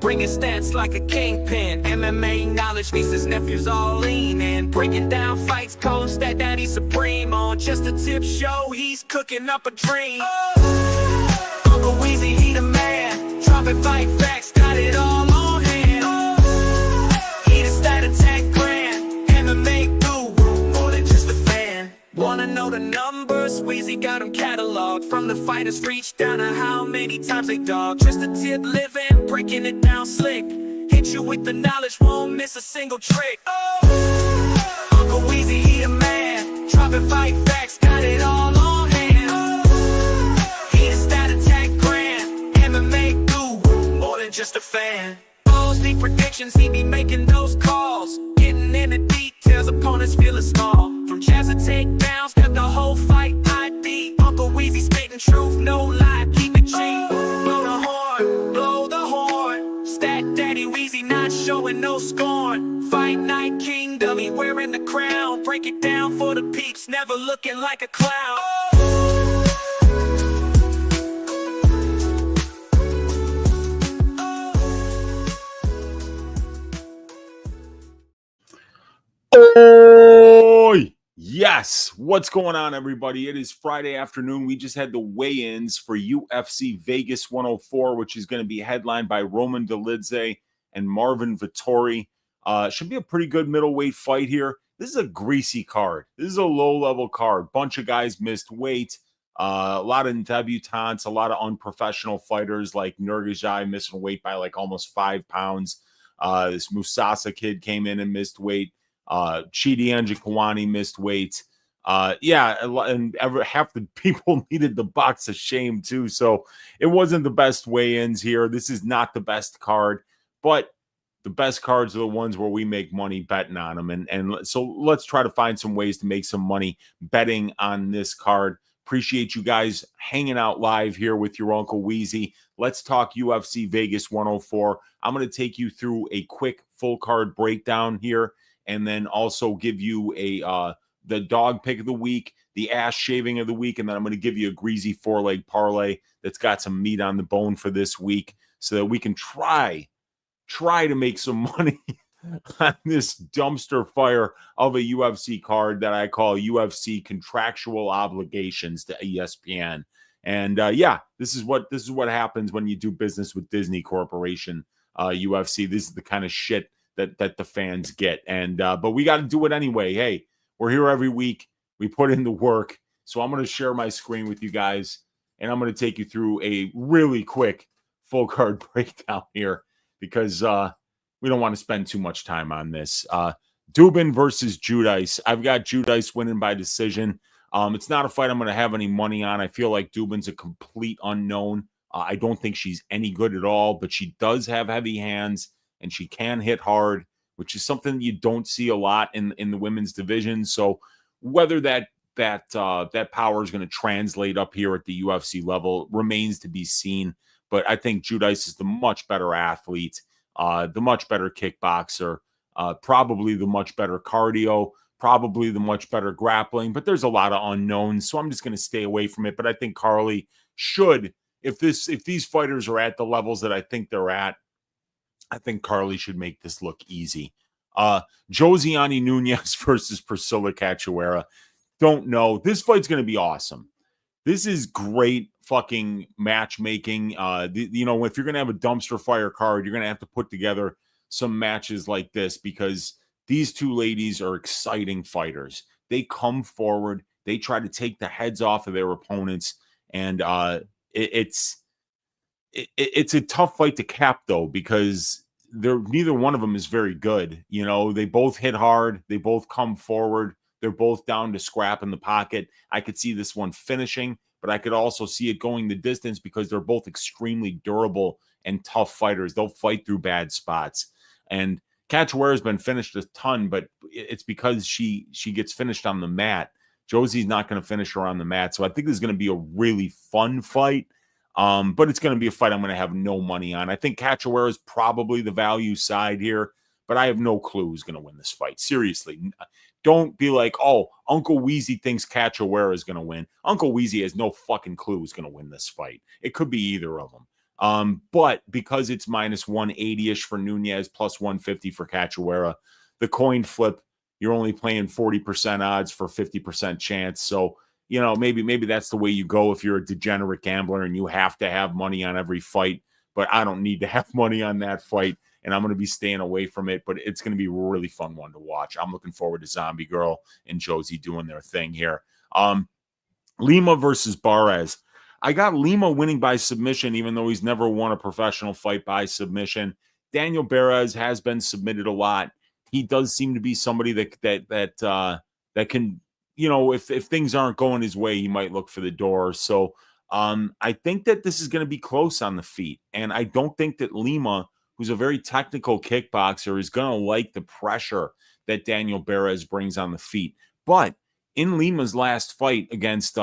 bringing stats like a kingpin. MMA knowledge meets his nephews all lean in, breaking down fights, calling stat daddy supreme. On just a tip show, he's cooking up a dream. Uncle Weezy, he the man, dropping fight facts, got it all on hand. He the stat attack grand, MMA guru, more than just a fan. Wanna know the numbers? Weezy got them cataloged, from the fighters reach down to how many times they dog. Just a tip living, breaking it down slick, hit you with the knowledge, won't miss a single trick. Uncle Weezy, he the man, dropping fight facts, got it all on hand. He the stat attack grand, MMA guru, more than just a fan. Balls deep predictions, he be making those calls, getting in the details, opponents feeling small. From jabs to takedowns, got the whole fight ID. Uncle Weezy spitting truth, no lie, keep it G. Blow the horn, blow the horn. Stat Daddy Weezy not showing no scorn. Fight Night Kingdom, he wearing the crown. Break it down for the peeps, never looking like a clown. Oh, yes. What's going on, everybody? It is Friday afternoon. We just had the weigh-ins for UFC Vegas 104, which is going to be headlined by Roman Dolidze and Marvin Vettori. Should be a pretty good middleweight fight here. This is a greasy card. This is a low-level card. Bunch of guys missed weight. A lot of debutantes, a lot of unprofessional fighters like Nurgazai missing weight by like almost 5 pounds. This Musasa kid came in and missed weight. Chidi Njokuani missed weight. And half the people needed the box of shame too. So it wasn't the best weigh-ins here. This is not the best card, but the best cards are the ones where we make money betting on them. And so let's try to find some ways to make some money betting on this card. Appreciate you guys hanging out live here with your Uncle Weezy. Let's talk UFC Vegas 104. I'm going to take you through a quick full card breakdown here, and then also give you the dog pick of the week, the ass shaving of the week, and then I'm going to give you a Greasy 4-leg parlay that's got some meat on the bone for this week so that we can try to make some money on this dumpster fire of a UFC card that I call UFC contractual obligations to ESPN. And this is what happens when you do business with Disney Corporation, UFC. This is the kind of shit that the fans get. And but we got to do it anyway. Hey, we're here every week. We put in the work. So I'm going to share my screen with you guys, and I'm going to take you through a really quick full card breakdown here because we don't want to spend too much time on this. Dubin versus Giudice. I've got Giudice winning by decision. It's not a fight I'm going to have any money on. I feel like Dubin's a complete unknown. I don't think she's any good at all, but she does have heavy hands, and she can hit hard, which is something you don't see a lot in the women's division. So whether that power is going to translate up here at the UFC level remains to be seen. But I think Giudice is the much better athlete, the much better kickboxer, probably the much better cardio, probably the much better grappling. But there's a lot of unknowns, so I'm just going to stay away from it. But I think Carly should, if these fighters are at the levels that I think they're at, I think Carly should make this look easy. Josiane Nunez versus Priscilla Cachoeira. Don't know. This fight's going to be awesome. This is great fucking matchmaking. If you're going to have a dumpster fire card, you're going to have to put together some matches like this because these two ladies are exciting fighters. They come forward. They try to take the heads off of their opponents. And it's a tough fight to cap, though, because neither one of them is very good. You know, they both hit hard. They both come forward. They're both down to scrap in the pocket. I could see this one finishing, but I could also see it going the distance because they're both extremely durable and tough fighters. They'll fight through bad spots. And Cachoeira's been finished a ton, but it's because she gets finished on the mat. Josie's not going to finish her on the mat. So I think this is going to be a really fun fight. But it's going to be a fight I'm going to have no money on. I think Cachoeira is probably the value side here, but I have no clue who's going to win this fight. Seriously, don't be like, oh, Uncle Weezy thinks Cachoeira is going to win. Uncle Weezy has no fucking clue who's going to win this fight. It could be either of them. But because it's minus 180-ish for Nunez, plus 150 for Cachoeira, the coin flip, you're only playing 40% odds for 50% chance. So, maybe that's the way you go if you're a degenerate gambler and you have to have money on every fight. But I don't need to have money on that fight, and I'm going to be staying away from it. But it's going to be a really fun one to watch. I'm looking forward to Zombie Girl and Josie doing their thing here. Lima versus Barres. I got Lima winning by submission, even though he's never won a professional fight by submission. Daniel Barres has been submitted a lot. He does seem to be somebody that can, if things aren't going his way, he might look for the door. So I think that this is going to be close on the feet, and I don't think that Lima, who's a very technical kickboxer, is going to like the pressure that Daniel Barres brings on the feet. But in Lima's last fight against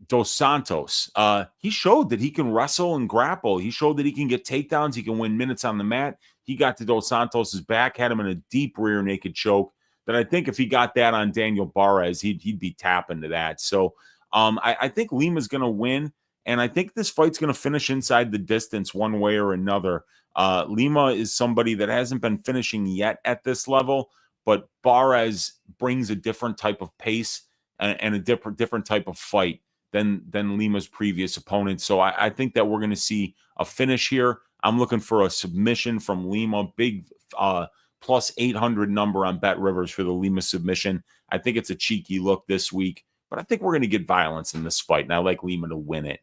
Dos Santos, he showed that he can wrestle and grapple. He showed that he can get takedowns. He can win minutes on the mat. He got to Dos Santos's back, had him in a deep rear naked choke that I think if he got that on Daniel Barres, he'd be tapping to that. So I think Lima's going to win, and I think this fight's going to finish inside the distance one way or another. Lima is somebody that hasn't been finishing yet at this level, but Barres brings a different type of pace and a different type of fight than Lima's previous opponent. So I think that we're going to see a finish here. I'm looking for a submission from Lima, big plus 800 number on Bet Rivers for the Lima submission. I think it's a cheeky look this week, but I think we're going to get violence in this fight, and I like Lima to win it.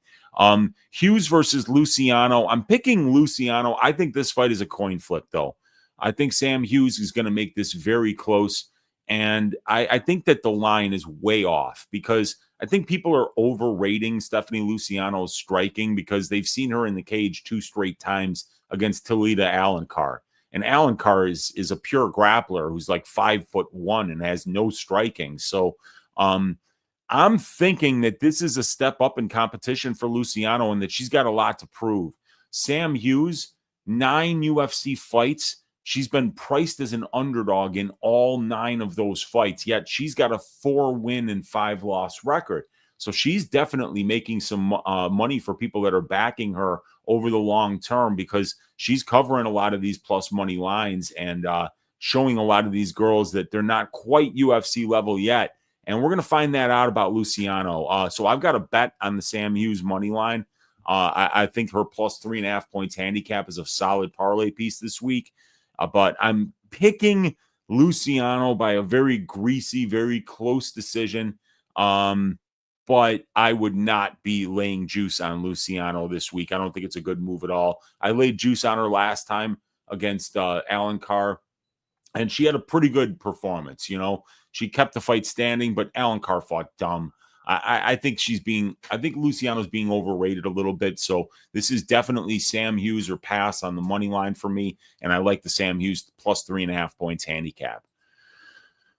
Hughes versus Luciano. I'm picking Luciano. I think this fight is a coin flip, though. I think Sam Hughes is going to make this very close, and I think that the line is way off because I think people are overrating Stephanie Luciano's striking because they've seen her in the cage 2 straight times against Talita Alencar. And Alencar is a pure grappler who's like 5'1" and has no striking. So I'm thinking that this is a step up in competition for Luciano and that she's got a lot to prove. Sam Hughes, 9 UFC fights. She's been priced as an underdog in all 9 of those fights, yet she's got a 4-win and 5-loss record. So she's definitely making some money for people that are backing her over the long term because she's covering a lot of these plus money lines and showing a lot of these girls that they're not quite UFC level yet. And we're going to find that out about Luciano. So I've got a bet on the Sam Hughes money line. I think her plus 3.5 points handicap is a solid parlay piece this week. But I'm picking Luciano by a very greasy, very close decision. But I would not be laying juice on Luciano this week. I don't think it's a good move at all. I laid juice on her last time against Alencar, and she had a pretty good performance. She kept the fight standing, but Alencar fought dumb. I think Luciano's being overrated a little bit. So this is definitely Sam Hughes or pass on the money line for me. And I like the Sam Hughes plus 3.5 points handicap.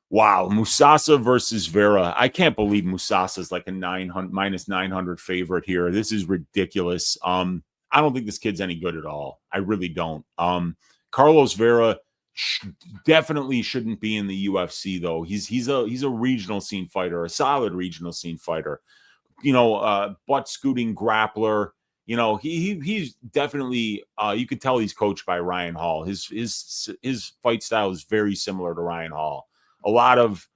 Wow. Musasa versus Vera. I can't believe Musasa's like a minus 900 favorite here. This is ridiculous. I don't think this kid's any good at all. I really don't. Carlos Vera definitely shouldn't be in the UFC though. He's a regional scene fighter, a solid regional scene fighter. Butt scooting grappler. He's definitely you can tell he's coached by Ryan Hall. His fight style is very similar to Ryan Hall. A lot of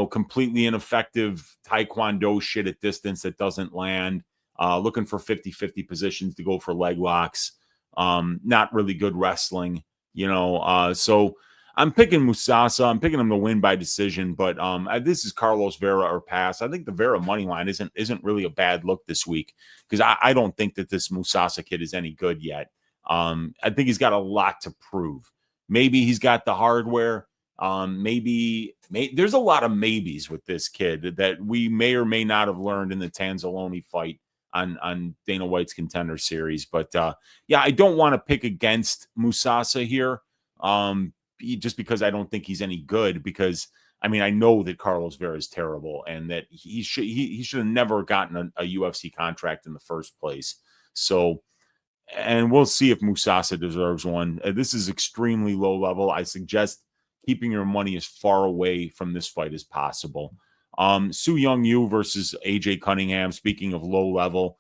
completely ineffective taekwondo shit at distance that doesn't land. Looking for 50-50 positions to go for leg locks. Not really good wrestling. So I'm picking Musasa. I'm picking him to win by decision, but this is Carlos Vera or pass. I think the Vera money line isn't really a bad look this week because I don't think that this Musasa kid is any good yet. I think he's got a lot to prove. Maybe he's got the hardware. Maybe there's a lot of maybes with this kid that we may or may not have learned in the Tanzalone fight on Dana White's Contender Series. But I don't want to pick against Musasa here just because I don't think he's any good because I know that Carlos Vera is terrible and that he should have never gotten a UFC contract in the first place. So, and we'll see if Musasa deserves one. This is extremely low level. I suggest keeping your money as far away from this fight as possible. Su Young Yu versus AJ Cunningham. Speaking of low level,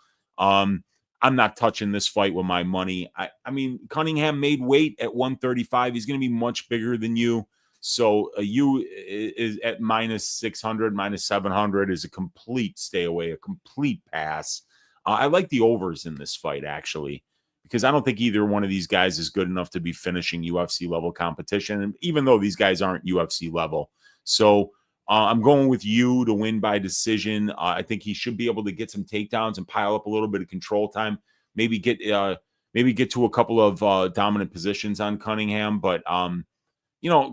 I'm not touching this fight with my money. I mean, Cunningham made weight at 135. He's going to be much bigger than you. So you is at minus 600, minus 700 is a complete stay away, a complete pass. I like the overs in this fight, actually, because I don't think either one of these guys is good enough to be finishing UFC level competition, and even though these guys aren't UFC level. So I'm going with you to win by decision. I think he should be able to get some takedowns and pile up a little bit of control time. Maybe get to a couple of dominant positions on Cunningham, but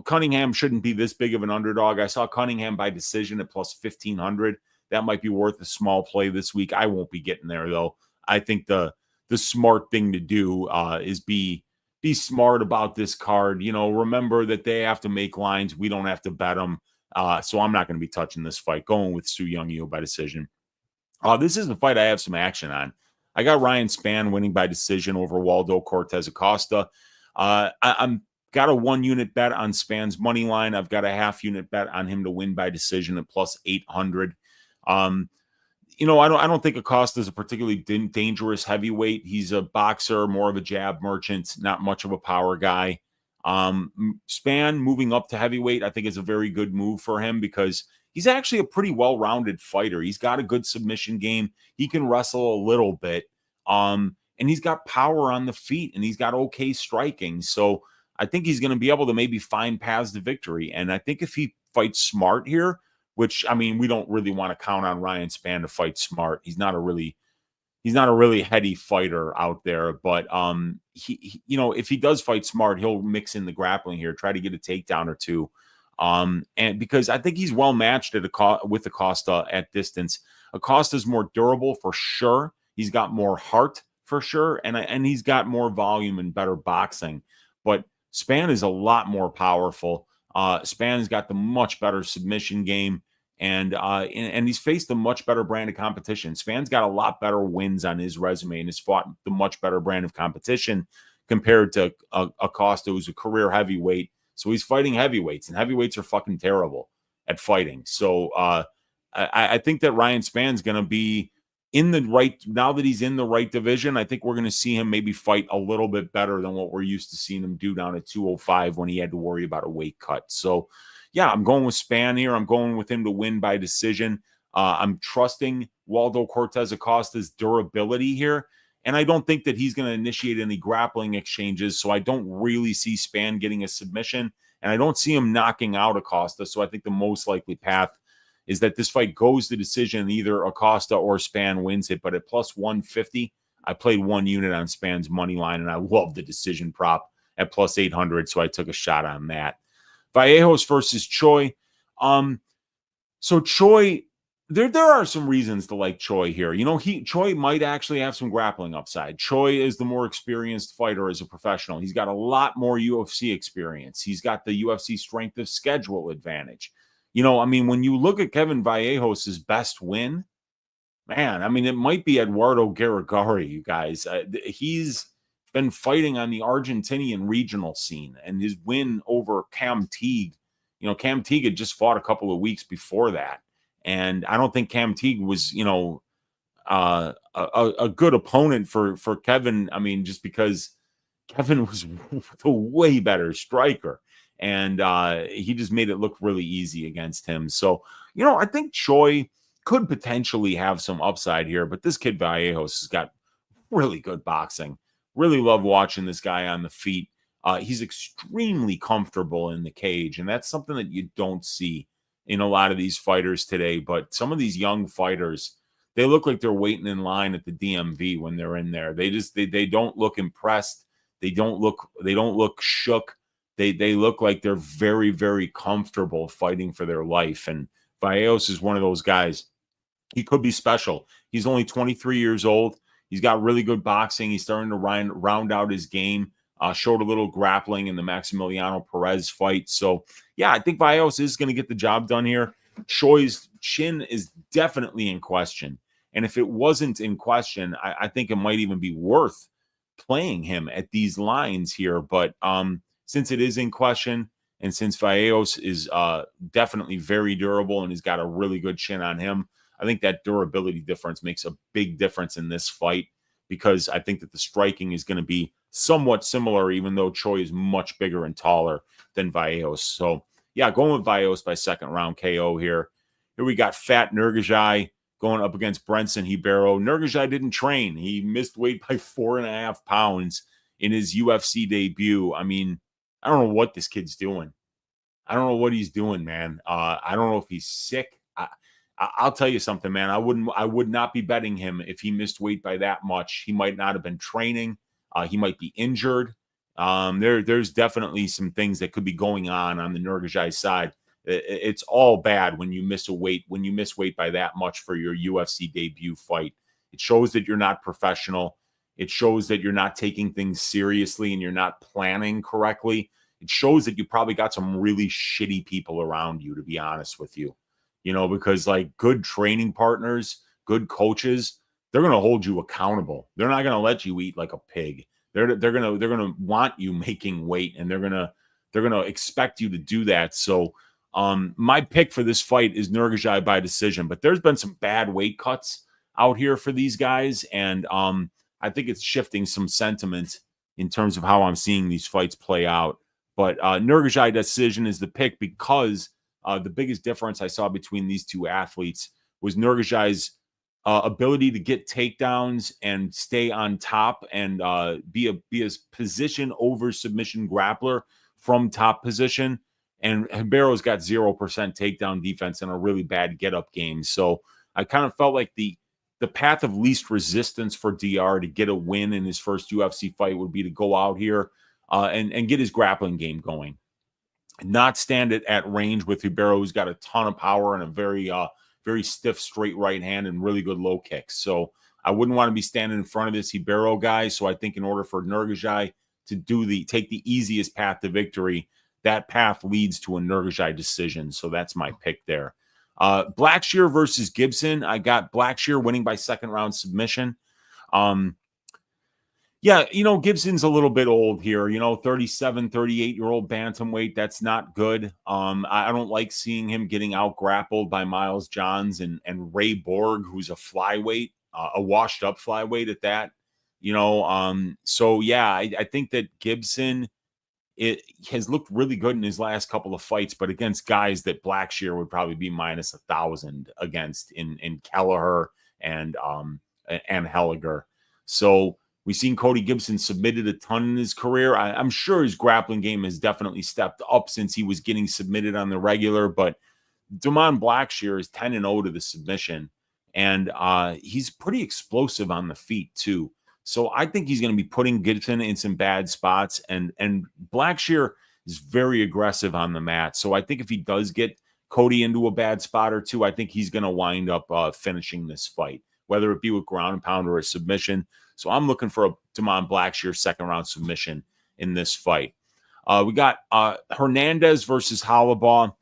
Cunningham shouldn't be this big of an underdog. I saw Cunningham by decision at plus 1,500. That might be worth a small play this week. I won't be getting there, though. I think the smart thing to do is be smart about this card. Remember that they have to make lines. We don't have to bet them. So I'm not going to be touching this fight. Going with Su Young Yu by decision. This is a fight I have some action on. I got Ryan Spann winning by decision over Waldo Cortez Acosta. I'm got a 1 unit bet on Spann's money line. I've got a half unit bet on him to win by decision at plus 800. I don't think Acosta is a particularly dangerous heavyweight. He's a boxer, more of a jab merchant, not much of a power guy. Spann moving up to heavyweight, I think is a very good move for him because he's actually a pretty well-rounded fighter. He's got a good submission game. He can wrestle a little bit. And he's got power on the feet and he's got okay striking. So I think he's going to be able to maybe find paths to victory. And I think if he fights smart here, which, I mean, we don't really want to count on Ryan Spann to fight smart. He's not a really heady fighter out there, but if he does fight smart, he'll mix in the grappling here, try to get a takedown or two. And because I think he's well matched with Acosta at distance. Acosta's more durable for sure. He's got more heart for sure. And he's got more volume and better boxing, but Spann is a lot more powerful. Spann's got the much better submission game, and he's faced a much better brand of competition. Spann's got a lot better wins on his resume and has fought the much better brand of competition compared to Acosta, who's a career heavyweight. So he's fighting heavyweights, and heavyweights are fucking terrible at fighting. So I think that Ryan Spann's going to be now that he's in the right division. I think we're going to see him maybe fight a little bit better than what we're used to seeing him do down at 205 when he had to worry about a weight cut. So yeah, I'm going with Spann here. I'm going with him to win by decision. I'm trusting Waldo Cortez Acosta's durability here. And I don't think that he's going to initiate any grappling exchanges. So I don't really see Spann getting a submission. And I don't see him knocking out Acosta. So I think the most likely path is that this fight goes to decision and either Acosta or Spann wins it. But at plus 150, I played 1 unit on Spann's money line, and I love the decision prop at plus 800, so I took a shot on that. Vallejos versus Choi. So Choi, there are some reasons to like Choi here. Choi might actually have some grappling upside. Choi is the more experienced fighter as a professional. He's got a lot more UFC experience. He's got the UFC strength of schedule advantage. When you look at Kevin Vallejos' best win, man, it might be Eduardo Garagari, you guys. He's been fighting on the Argentinian regional scene, and his win over Cam Teague, Cam Teague had just fought a couple of weeks before that. And I don't think Cam Teague was, a good opponent for Kevin. Just because Kevin was a way better striker. And he just made it look really easy against him. So, I think Choi could potentially have some upside here, but this kid Vallejos has got really good boxing. Really love watching this guy on the feet. He's extremely comfortable in the cage, and that's something that you don't see in a lot of these fighters today. But some of these young fighters, they look like they're waiting in line at the DMV when they're in there. They don't look impressed. They don't look shook. They look like they're very, very comfortable fighting for their life. And Vallejos is one of those guys. He could be special. He's only 23 years old. He's got really good boxing. He's starting to round out his game. Showed a little grappling in the Maximiliano Perez fight. So, yeah, I think Vallejos is going to get the job done here. Choi's chin is definitely in question. And if it wasn't in question, I think it might even be worth playing him at these lines here. But since it is in question, and since Vallejos is definitely very durable and he's got a really good chin on him, I think that durability difference makes a big difference in this fight. because I think that the striking is going to be somewhat similar, even though Choi is much bigger and taller than Vallejos. So, yeah, going with Vallejos by second round KO here. Here we got Fat Nurgajai going up against Brenson Hibero. Nurgajai didn't train. He missed weight by 4.5 pounds in his UFC debut. I mean, I don't know what this kid's doing. I don't know what he's doing, man. I don't know if he's sick. I'll tell you something, man. I would not be betting him if he missed weight by that much. He might not have been training. He might be injured. There's definitely some things that could be going on the Nurgajai side. It's all bad when you miss weight by that much for your UFC debut fight. It shows that you're not professional. It shows that you're not taking things seriously and you're not planning correctly. It shows that you probably got some really shitty people around you, to be honest with you. You know, because like good training partners, good coaches, they're going to hold you accountable. They're not going to let you eat like a pig. They're going to want you making weight, and they're going to expect you to do that. So my pick for this fight is Nurgajai by decision, but there's been some bad weight cuts out here for these guys, and I think it's shifting some sentiment in terms of how I'm seeing these fights play out. But Nurgajai decision is the pick because the biggest difference I saw between these two athletes was Nurgajai's ability to get takedowns and stay on top and be a position over submission grappler from top position. And Hibero's got 0% takedown defense and a really bad get-up game. So I kind of felt like the path of least resistance for DR to get a win in his first UFC fight would be to go out here and get his grappling game going. Not stand it at range with Hibero, who's got a ton of power and a very stiff straight right hand and really good low kicks. So I wouldn't want to be standing in front of this Hibero guy. So I think in order for Nurgajai to take the easiest path to victory, that path leads to a Nurgajai decision. So that's my pick there. Blackshear versus Gibson. I got Blackshear winning by second round submission. Yeah, Gibson's a little bit old here, 37, 38-year-old bantamweight. That's not good. I don't like seeing him getting out grappled by Miles Johns and Ray Borg, who's a flyweight, a washed up flyweight at that, So yeah, I think that Gibson, it has looked really good in his last couple of fights, but against guys that Blackshear would probably be minus 1,000 against in Kelleher and Helliger. So we've seen Cody Gibson submitted a ton in his career. I'm sure his grappling game has definitely stepped up since he was getting submitted on the regular, but Damon Blackshear is 10-0 to the submission, and he's pretty explosive on the feet too. So I think he's going to be putting Gibson in some bad spots, and Blackshear is very aggressive on the mat. So I think if he does get Cody into a bad spot or two, I think he's going to wind up finishing this fight, whether it be with ground and pound or a submission. So I'm looking for a Damon Blackshear second round submission in this fight. We got Hernandez versus Hollabaugh.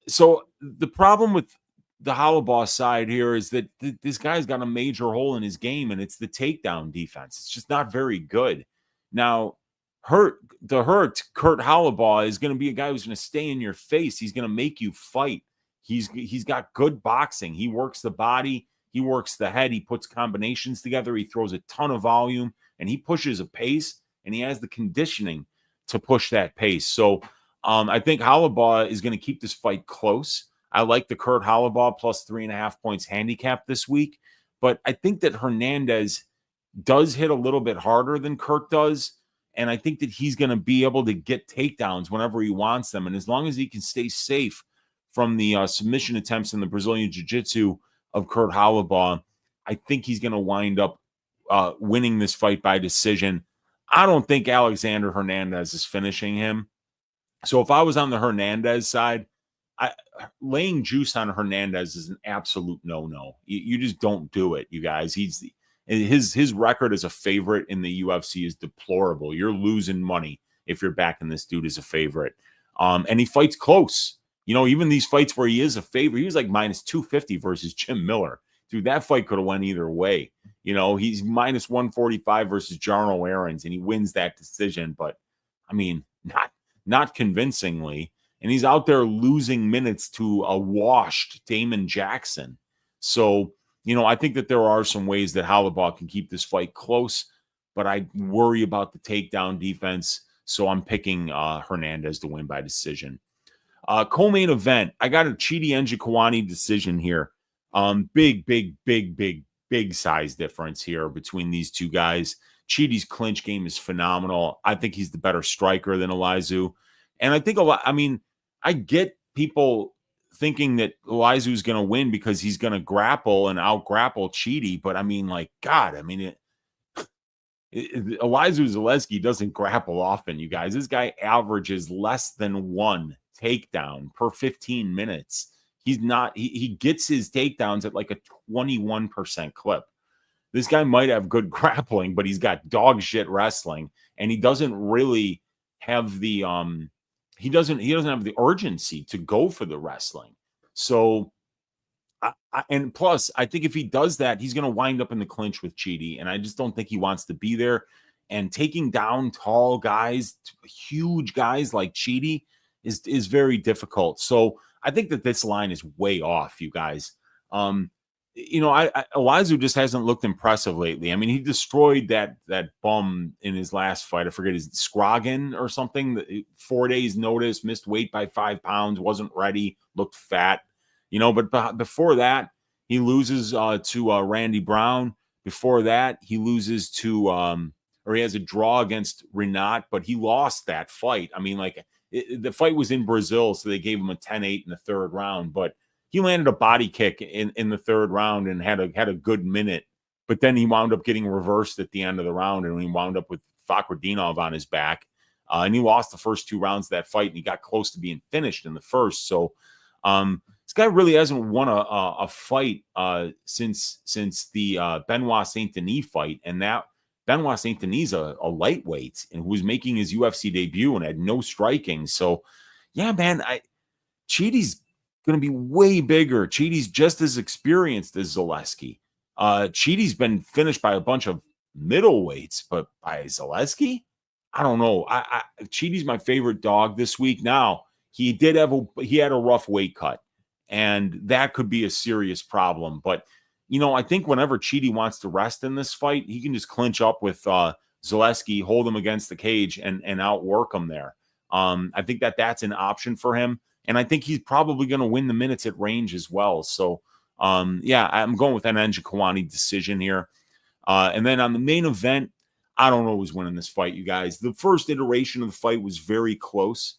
So the problem with the Hollabaugh side here is that this guy's got a major hole in his game, and it's the takedown defense. It's just not very good. Now, Kurt Hollabaugh is going to be a guy who's going to stay in your face. He's going to make you fight. He's got good boxing. He works the body. He works the head. He puts combinations together. He throws a ton of volume, and he pushes a pace, and he has the conditioning to push that pace. So I think Hollabaugh is going to keep this fight close. I like the Kurt Hollabaugh plus 3.5 points handicap this week, but I think that Hernandez does hit a little bit harder than Kurt does, and I think that he's going to be able to get takedowns whenever he wants them, and as long as he can stay safe from the submission attempts in the Brazilian Jiu-Jitsu of Kurt Hollabaugh, I think he's going to wind up winning this fight by decision. I don't think Alexander Hernandez is finishing him. So if I was on the Hernandez side, laying juice on Hernandez is an absolute no-no. You just don't do it, you guys. His record as a favorite in the UFC is deplorable. You're losing money if you're backing this dude as a favorite. And he fights close. Even these fights where he is a favorite, he was like minus 250 versus Jim Miller. Dude, that fight could have went either way. He's minus 145 versus Jarno Aarons, and he wins that decision. But, I mean, not convincingly. And he's out there losing minutes to a washed Damon Jackson. So, I think that there are some ways that Hollabaugh can keep this fight close, but I worry about the takedown defense. So I'm picking Hernandez to win by decision. Co-main event, I got a Chidi Njokuani decision here. Big size difference here between these two guys. Chidi's clinch game is phenomenal. I think he's the better striker than Elizeu. And I think I get people thinking that Elizeu is going to win because he's going to grapple and out-grapple Chidi. But Elizeu Zaleski doesn't grapple often, you guys. This guy averages less than 1 takedown per 15 minutes. He gets his takedowns at like a 21% clip. This guy might have good grappling, but he's got dog shit wrestling, and he doesn't really have the he doesn't have the urgency to go for the wrestling. So and plus, I think if he does that, he's going to wind up in the clinch with Chidi, and I just don't think he wants to be there. And taking down tall guys, huge guys like Chidi is very difficult. So I think that this line is way off, you guys. Elizeu just hasn't looked impressive lately. I mean, he destroyed that bum in his last fight. I forget, his Scroggin or something. 4 days notice, missed weight by 5 pounds, wasn't ready, looked fat. But before that, he loses to Randy Brown. Before that, he loses to or he has a draw against Renat, but he lost that fight. I mean, the fight was in Brazil, so they gave him a 10-8 in the third round, but he landed a body kick in the third round and had a good minute. But then he wound up getting reversed at the end of the round, and he wound up with Fakhretdinov on his back. And he lost the first 2 rounds of that fight, and he got close to being finished in the first. So this guy really hasn't won a fight since the Benoit Saint Denis fight, and that Benoit Saint Denis a lightweight and who was making his UFC debut and had no striking. So, yeah, man, Chidi's going to be way bigger. Chidi's just as experienced as Zaleski. Chidi's been finished by a bunch of middleweights, but by Zaleski, I don't know. Chidi's my favorite dog this week. Now, he had a rough weight cut, and that could be a serious problem. But I think whenever Chidi wants to rest in this fight, he can just clinch up with Zaleski, hold him against the cage, and outwork him there. I think that's an option for him, and I think he's probably going to win the minutes at range as well. So, yeah, I'm going with an Njokuani decision here. And then on the main event, I don't know who's winning this fight, you guys. The first iteration of the fight was very close,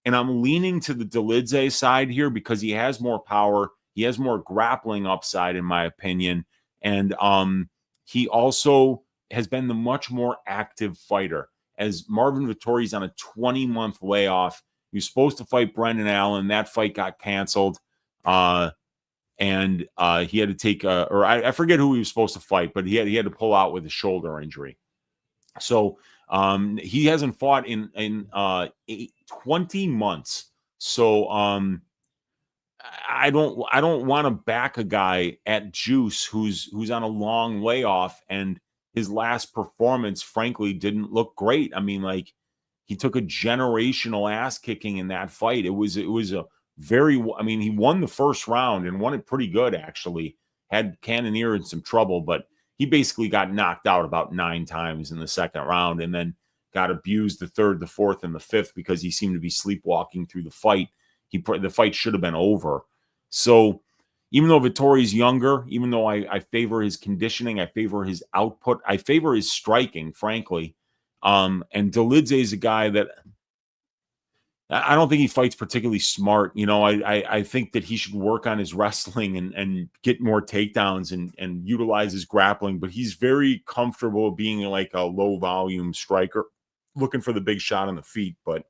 and I'm leaning to the Dolidze side here because he has more power. He has more grappling upside, in my opinion. And he also has been the much more active fighter. As Marvin Vettori's on a 20-month layoff. He was supposed to fight Brendan Allen. That fight got canceled. And he had to take I forget who he was supposed to fight, but he had to pull out with a shoulder injury. So he hasn't fought in 20 months. So I don't want to back a guy at juice who's on a long layoff, and his last performance, frankly, didn't look great. I mean, he took a generational ass kicking in that fight. It was a very, he won the first round and won it pretty good, actually. Had Cannonier in some trouble, but he basically got knocked out about 9 times in the second round, and then got abused the third, the fourth, and the fifth because he seemed to be sleepwalking through the fight. The fight should have been over. So even though Vettori's younger, even though I favor his conditioning, I favor his output, I favor his striking, frankly. And Dolidze is a guy that I don't think he fights particularly smart. I think that he should work on his wrestling and get more takedowns and utilize his grappling, but he's very comfortable being like a low volume striker, looking for the big shot on the feet. But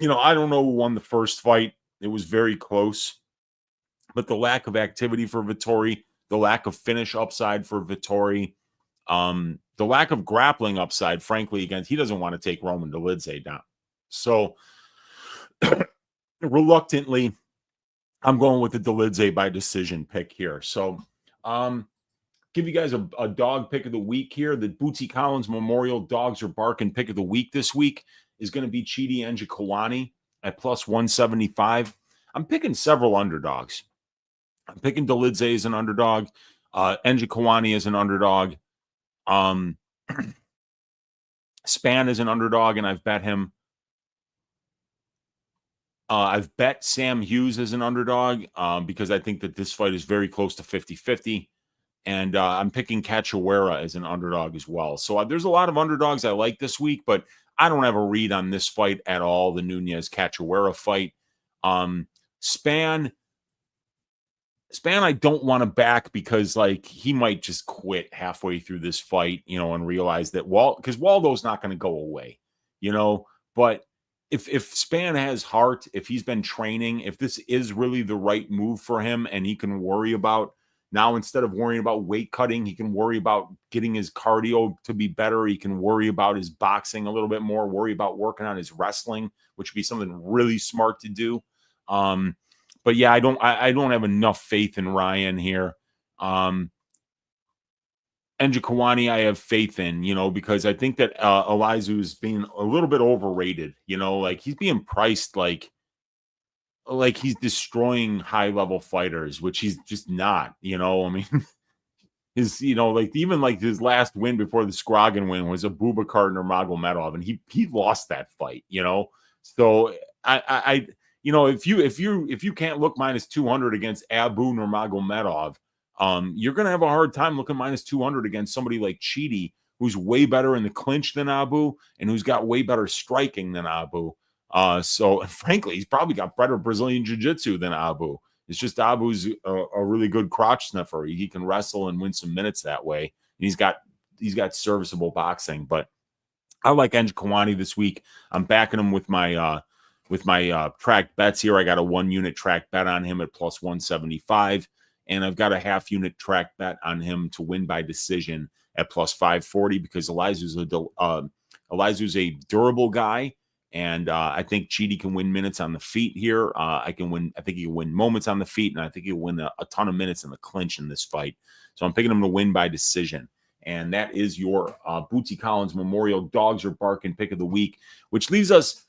I don't know who won the first fight. It was very close. But the lack of activity for Vettori, the lack of finish upside for Vettori, the lack of grappling upside, frankly, he doesn't want to take Roman Dolidze down. So, reluctantly, I'm going with the Dolidze by decision pick here. So, give you guys a dog pick of the week here. The Bootsy Collins Memorial Dogs Are Barking pick of the week this week is going to be Chidi Njokuani at plus 175. I'm picking several underdogs. I'm picking Dolidze as an underdog. Kawani as an underdog. Span is an underdog, and I've bet him. I've bet Sam Hughes as an underdog because I think that this fight is very close to 50-50. And I'm picking Cachoeira as an underdog as well. So there's a lot of underdogs I like this week, but I don't have a read on this fight at all, the Nunez-Cachoeira fight. Span, I don't want to back because, like, he might just quit halfway through this fight, and realize that because Waldo's not going to go away, but if Span has heart, if he's been training, if this is really the right move for him and he can worry about now, instead of worrying about weight cutting, he can worry about getting his cardio to be better. He can worry about his boxing a little bit more, worry about working on his wrestling, which would be something really smart to do. But yeah, I don't have enough faith in Ryan here. Kawani, I have faith in, because I think that Elizu is being a little bit overrated. Like he's being priced like he's destroying high level fighters, which he's just not. I mean, his even his last win before the Scroggin win was Abubakar Nurmagomedov, and he lost that fight. So I if you can't look minus 200 against Abu Nurmagomedov, you're going to have a hard time looking minus 200 against somebody like Chidi, who's way better in the clinch than Abu and who's got way better striking than Abu. So frankly, he's probably got better Brazilian jiu-jitsu than Abu. It's just Abu's a really good crotch sniffer. He can wrestle and win some minutes that way. He's got serviceable boxing, but I like Kawani this week. I'm backing him with my tracked bets here. I got a 1 unit tracked bet on him at plus 175. And I've got a half unit track bet on him to win by decision at plus 540 because Elizu's a durable guy. And I think Chidi can win minutes on the feet here. I think he can win moments on the feet, and I think he'll win a ton of minutes in the clinch in this fight. So I'm picking him to win by decision. And that is your Bootsy Collins Memorial Dogs Are Barking pick of the week, which leaves us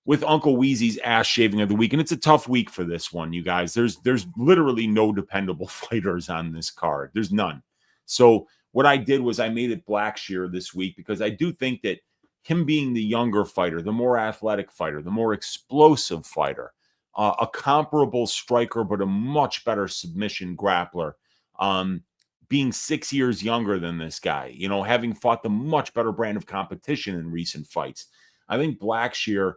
with Uncle Weezy's ass shaving of the week. And it's a tough week for this one, you guys. There's literally no dependable fighters on this card. There's none. So what I did was I made it Blackshear this week because I do think that him being the younger fighter, the more athletic fighter, the more explosive fighter, a comparable striker, but a much better submission grappler, being 6 years younger than this guy, having fought the much better brand of competition in recent fights. I think Blackshear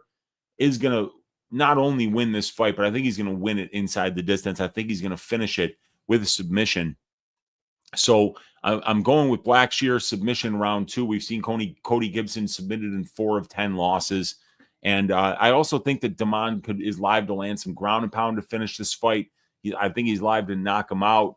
is going to not only win this fight, but I think he's going to win it inside the distance. I think he's going to finish it with a submission. So I'm going with Blackshear submission round 2. We've seen Cody Gibson submitted in 4 of 10 losses. And I also think that Damon is live to land some ground and pound to finish this fight. I think he's live to knock him out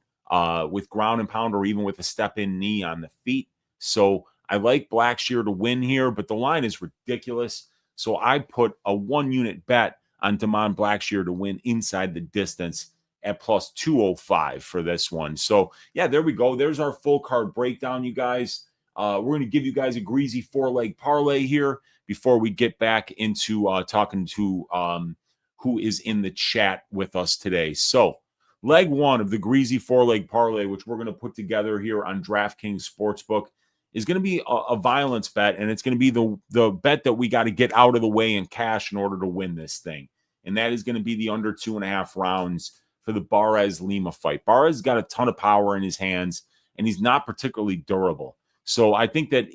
with ground and pound or even with a step-in knee on the feet. So I like Blackshear to win here, but the line is ridiculous. So I put a 1 unit bet on Damon Blackshear to win inside the distance at plus 205 for this one. So yeah, there we go. There's our full card breakdown, you guys. We're going to give you guys a greasy 4-leg parlay here before we get back into talking to who is in the chat with us today. So leg 1 of the greasy 4-leg parlay, which we're going to put together here on DraftKings Sportsbook, is going to be a violence bet, and it's going to be the bet that we got to get out of the way in cash in order to win this thing. And that is going to be the under 2.5 rounds for the Barez-Lima fight. Barez got a ton of power in his hands, and he's not particularly durable. So I think that,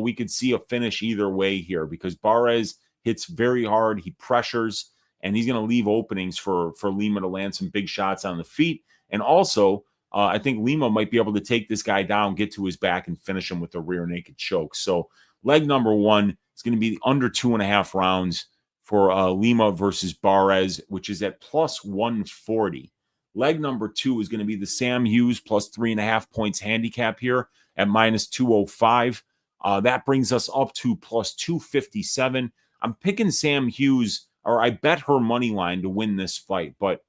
we could see a finish either way here because Barez hits very hard. He pressures, and he's going to leave openings for Lima to land some big shots on the feet. And also, I think Lima might be able to take this guy down, get to his back, and finish him with a rear naked choke. So leg number 1 is going to be under 2.5 rounds for Lima versus Barez, which is at plus 140. Leg number 2 is going to be the Sam Hughes plus 3.5 points handicap here at minus 205. That brings us up to plus 257. I'm picking Sam Hughes, or I bet her money line to win this fight. But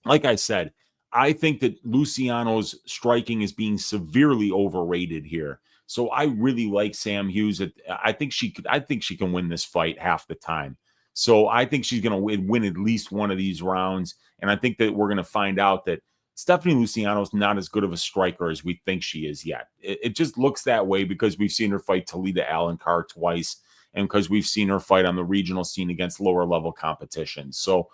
like I said, I think that Luciano's striking is being severely overrated here. So I really like Sam Hughes. I think she can win this fight half the time. So I think she's going to win at least one of these rounds. And I think that we're going to find out that Stephanie Luciano's not as good of a striker as we think she is yet. It just looks that way because we've seen her fight Talita Alencar twice, and because we've seen her fight on the regional scene against lower level competition. So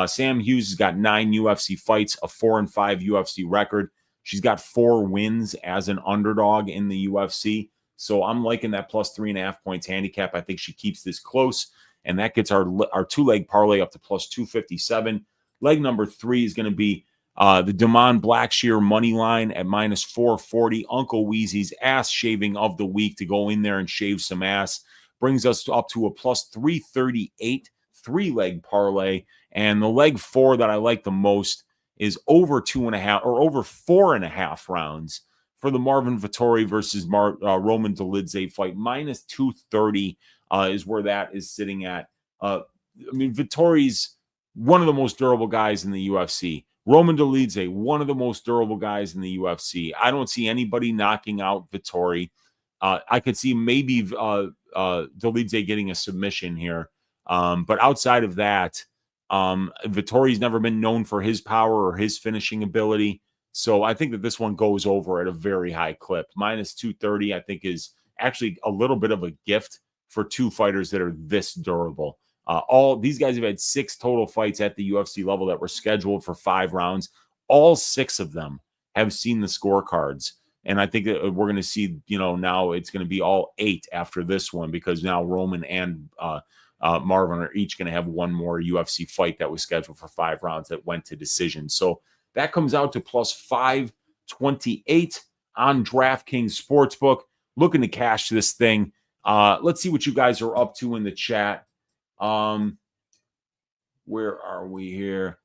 Sam Hughes has got 9 UFC fights, a 4-5 UFC record. She's got 4 wins as an underdog in the UFC. So I'm liking that plus 3.5 points handicap. I think she keeps this close, and that gets our 2-leg parlay up to plus 257. Leg number 3 is going to be the Damon Blackshear money line at minus 440. Uncle Weezy's ass shaving of the week to go in there and shave some ass brings us up to a plus 338 3-leg parlay. And the leg 4 that I like the most is over 2.5 or over 4.5 rounds for the Marvin Vettori versus Roman Dolidze fight. Minus 230 is where that is sitting at. I mean, Vettori's one of the most durable guys in the UFC. Roman Dolidze, one of the most durable guys in the UFC. I don't see anybody knocking out Vettori. I could see maybe Dolidze getting a submission here. But outside of that, Vettori's never been known for his power or his finishing ability. So I think that this one goes over at a very high clip. Minus 230, I think, is actually a little bit of a gift for 2 fighters that are this durable. All these guys have had 6 total fights at the UFC level that were scheduled for 5 rounds. All 6 of them have seen the scorecards. And I think that we're going to see, now it's going to be all 8 after this one, because now Roman and Marvin are each going to have one more UFC fight that was scheduled for 5 rounds that went to decision. So that comes out to plus 528 on DraftKings Sportsbook. Looking to cash this thing. Let's see what you guys are up to in the chat. Where are we here?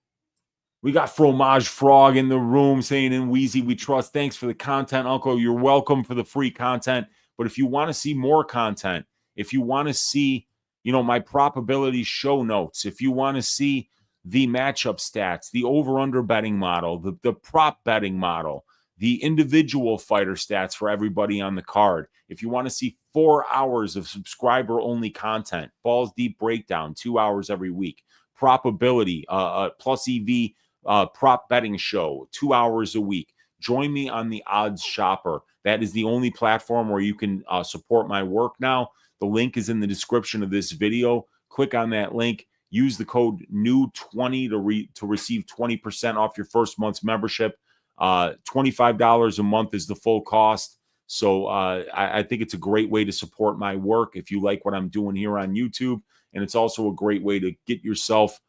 We got Fromage Frog in the room saying, in Weezy we trust. Thanks for the content, Uncle. You're welcome for the free content. But if you want to see more content, if you want to see, my probability show notes, if you want to see the matchup stats, the over-under betting model, the prop betting model, the individual fighter stats for everybody on the card, if you want to see 4 hours of subscriber-only content, balls deep breakdown, 2 hours every week, probability, plus EV prop betting show, 2 hours a week. Join me on the Odds Shopper. That is the only platform where you can support my work now. The link is in the description of this video. Click on that link. Use the code NEW20 to receive 20% off your first month's membership. $25 a month is the full cost. So I think it's a great way to support my work if you like what I'm doing here on YouTube. And it's also a great way to get yourself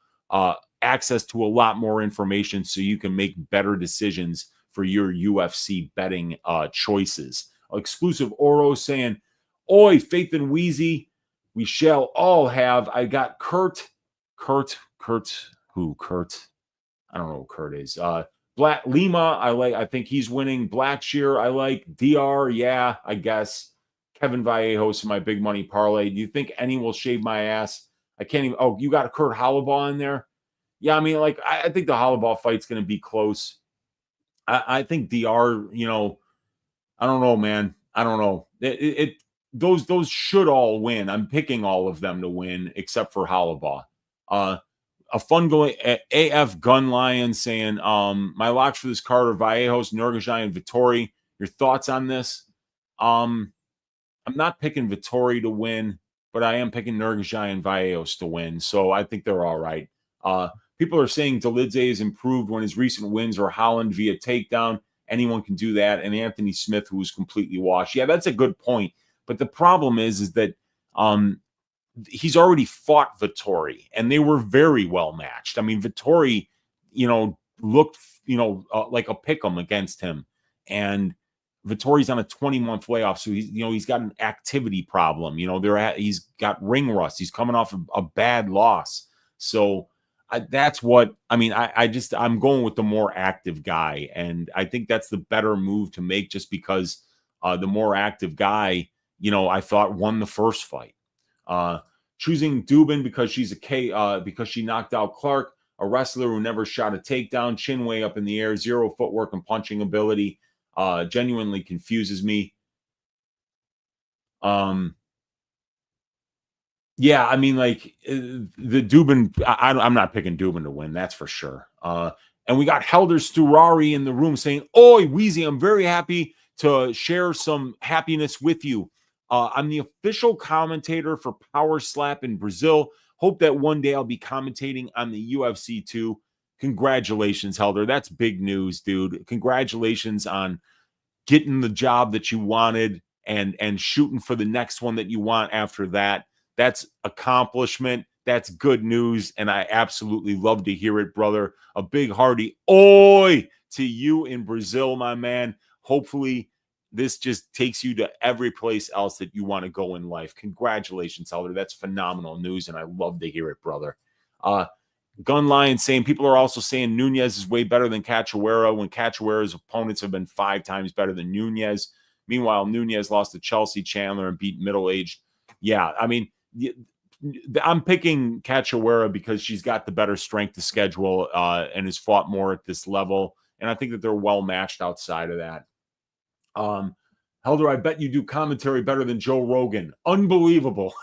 access to a lot more information so you can make better decisions for your UFC betting choices. Exclusive Oro saying, "Oi, Faith and Weezy, we shall all have." I got Kurt. Who? Kurt? I don't know who Kurt is. Black Lima, I think he's winning. Blackshear, I like. DR, yeah, I guess. Kevin Vallejos in my big money parlay. Do you think any will shave my ass? I can't even. Oh, you got a Kurt Hollabaugh in there? Yeah, I mean, I think the Hollabaugh fight's going to be close. I think DR, I don't know, man. I don't know. Those should all win. I'm picking all of them to win except for Hollabaugh. A fun going AF Gun Lion saying, my locks for this card are Vallejos, Nurgazai, and Vettori. Your thoughts on this? I'm not picking Vettori to win, but I am picking Nurgazai and Vallejos to win. So I think they're all right. People are saying Dolidze has improved when his recent wins are Holland via takedown. Anyone can do that. And Anthony Smith, who was completely washed. Yeah, that's a good point. But the problem is that he's already fought Vettori, and they were very well matched. I mean, Vettori, looked, like a pick'em against him. And Vettori's on a 20-month layoff, so he's got an activity problem. He's got ring rust. He's coming off a bad loss. So that's what I mean. I'm going with the more active guy, and I think that's the better move to make, just because the more active guy, I thought won the first fight. Choosing Dubin because because she knocked out Clark, a wrestler who never shot a takedown, chin way up in the air, zero footwork and punching ability, genuinely confuses me. Yeah, I mean, the Dubin, I'm not picking Dubin to win, that's for sure. And we got Helder Sturari in the room saying, "Oi, Weezy, I'm very happy to share some happiness with you. I'm the official commentator for Power Slap in Brazil. Hope that one day I'll be commentating on the UFC too." Congratulations, Helder. That's big news, dude. Congratulations on getting the job that you wanted and shooting for the next one that you want after that. That's accomplishment. That's good news. And I absolutely love to hear it, brother. A big hearty oi to you in Brazil, my man. Hopefully this just takes you to every place else that you want to go in life. Congratulations, Helder. That's phenomenal news. And I love to hear it, brother. Gun Lion saying people are also saying Nunez is way better than Cachoeira when Cachoeira's opponents have been 5 times better than Nunez. Meanwhile, Nunez lost to Chelsea Chandler and beat middle-aged. Yeah, I mean, I'm picking Cachoeira because she's got the better strength of schedule and has fought more at this level. And I think that they're well matched outside of that. Helder, I bet you do commentary better than Joe Rogan. Unbelievable.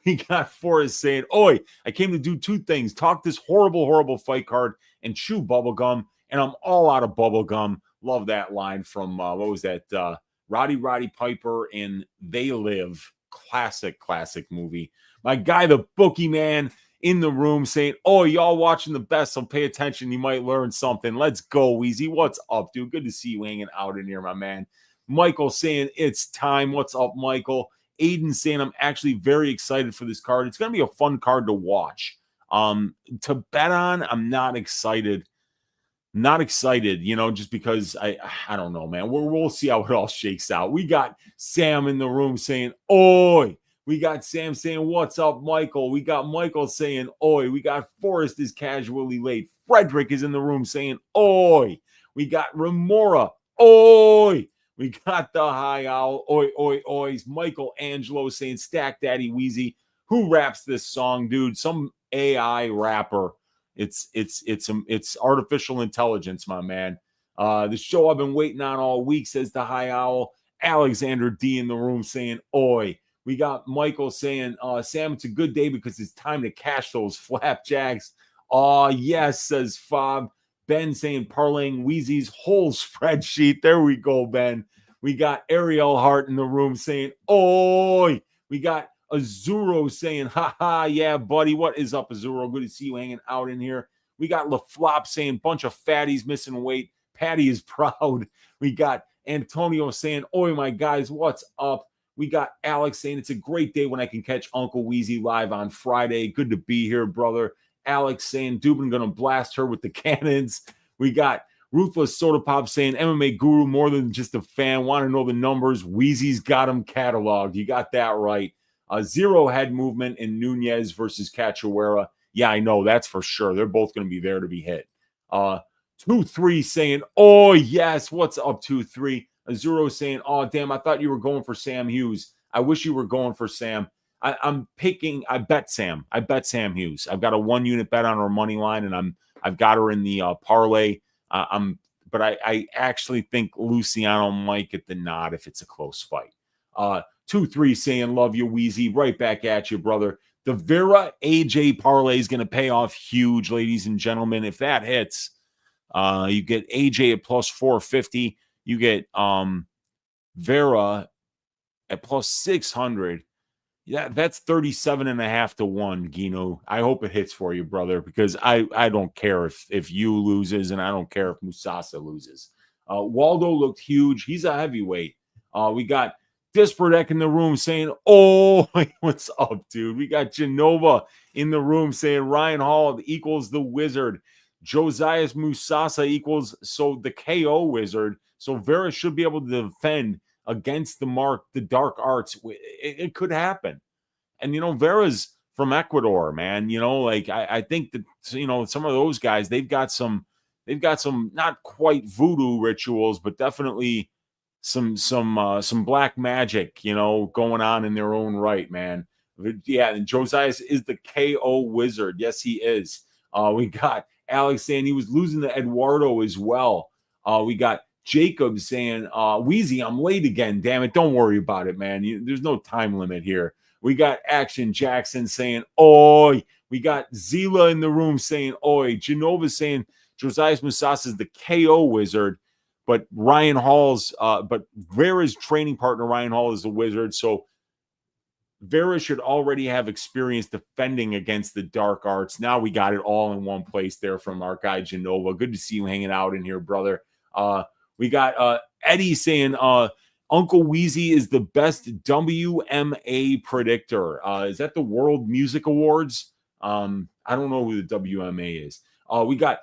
We got Forrest saying, "Oi, I came to do 2 things. Talk this horrible, horrible fight card and chew bubblegum. And I'm all out of bubblegum." Love that line from, what was that? Roddy Piper in They Live. Classic movie. My guy, the bookie man in the room saying, "Oh, y'all watching the best, so pay attention. You might learn something." Let's go, Weezy. What's up, dude? Good to see you hanging out in here, my man. Michael saying it's time. What's up, Michael? Aiden saying I'm actually very excited for this card. It's going to be a fun card to watch. To bet on, I'm not excited. Not excited, just because I don't know, man. We'll see how it all shakes out. We got Sam in the room saying, "Oi." We got Sam saying, "What's up, Michael?" We got Michael saying, "Oi." We got Forrest is casually late. Frederick is in the room saying, "Oi." We got Remora. "Oi." We got the High Owl. Oi, oi, oi. Michael Angelo saying, "Stack Daddy Weezy." Who raps this song, dude? Some AI rapper. It's artificial intelligence, my man. The show I've been waiting on all week, says the High Owl. Alexander D in the room saying, "Oi." We got Michael saying, "Sam, it's a good day because it's time to cash those flapjacks." "Oh, yes," says Fob. Ben saying parlaying Weezy's whole spreadsheet. There we go, Ben. We got Ariel Hart in the room saying, "Oi." We got Azuro saying, "Ha, yeah, buddy. What is up, Azuro? Good to see you hanging out in here." We got LaFlop saying, "Bunch of fatties missing weight. Patty is proud." We got Antonio saying, "Oi, my guys, what's up?" We got Alex saying, "It's a great day when I can catch Uncle Weezy live on Friday. Good to be here, brother." Alex saying, "Dubin gonna blast her with the cannons." We got Ruthless Soda Pop saying, "MMA guru more than just a fan. Want to know the numbers? Weezy's got them cataloged." You got that right. Zero head movement in Nunez versus Cachoeira. Yeah, I know. That's for sure. They're both going to be there to be hit. 2-3 saying, "Oh, yes. What's up, 2-3? Azuro saying, "Oh, damn, I thought you were going for Sam Hughes. I wish you were going for Sam." I bet Sam. I bet Sam Hughes. I've got a 1-unit bet on her money line, and I've got her in the parlay. But I actually think Luciano might get the nod if it's a close fight. 2-3 saying, "Love you, Weezy." Right back at you, brother. The Vera AJ parlay is going to pay off huge, ladies and gentlemen. If that hits, you get AJ at plus 450. You get Vera at plus 600. Yeah, that's 37.5 to 1, Gino. I hope it hits for you, brother, because I don't care if you loses, and I don't care if Musasa loses. Waldo looked huge. He's a heavyweight. We got Dispardeck in the room saying, "Oh, what's up, dude?" We got Genova in the room saying Ryan Hall equals the Wizard. Josias Musasa equals the KO Wizard. So Vera should be able to defend against the dark arts. It could happen. And, Vera's from Ecuador, man. I think that, some of those guys, they've got some not quite voodoo rituals, but definitely some black magic, going on in their own right, man. Yeah, and Josias is the KO Wizard. Yes, he is. We got Alex saying he was losing to Eduardo as well. We got Jacob saying, "Weezy, I'm late again. Damn it. Don't worry about it, man. There's no time limit here." We got Action Jackson saying, "Oi." We got Zila in the room saying, "Oi." Genova saying, Josiah Musas is the KO wizard, but but Vera's training partner, Ryan Hall, is the wizard. So Vera should already have experience defending against the dark arts. Now we got it all in one place there from our guy Genova. Good to see you hanging out in here, brother. We got Eddie saying Uncle Weezy is the best WMA predictor. Is that the World Music Awards? I don't know who the WMA is. We got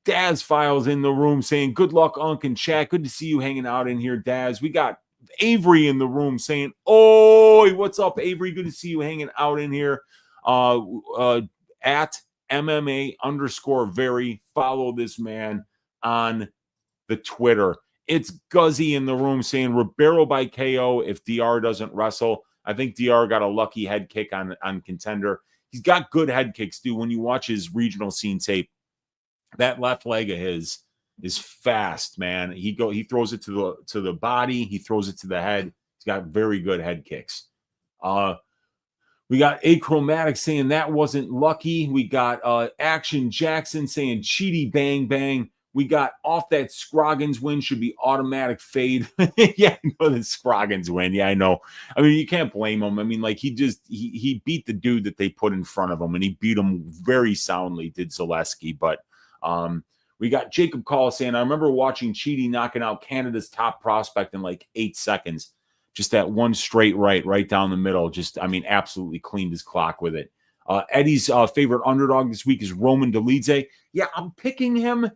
Daz Files in the room saying good luck, Unc and chat. Good to see you hanging out in here, Daz. We got Avery in the room saying, "Oh, what's up, Avery? Good to see you hanging out in here." At MMA_very. Follow this man on the Twitter. It's Guzzy in the room saying Ribeiro by KO if DR doesn't wrestle. I think DR got a lucky head kick on Contender. He's got good head kicks, dude. When you watch his regional scene tape, that left leg of his is fast, man. He throws it to the body, he throws it to the head. He's got very good head kicks. We got Achromatic saying that wasn't lucky. We got Action Jackson saying cheaty bang bang. We got off that Scroggins win should be automatic fade. Yeah, I know the Scroggins win. Yeah, I know. I mean, you can't blame him. I mean, like he beat the dude that they put in front of him, and he beat him very soundly, did Zaleski. But we got Jacob Call saying, I remember watching Cheaty knocking out Canada's top prospect in like 8 seconds. Just that one straight right down the middle. Just, I mean, absolutely cleaned his clock with it. Eddie's favorite underdog this week is Roman Dolidze. Yeah, I'm picking him.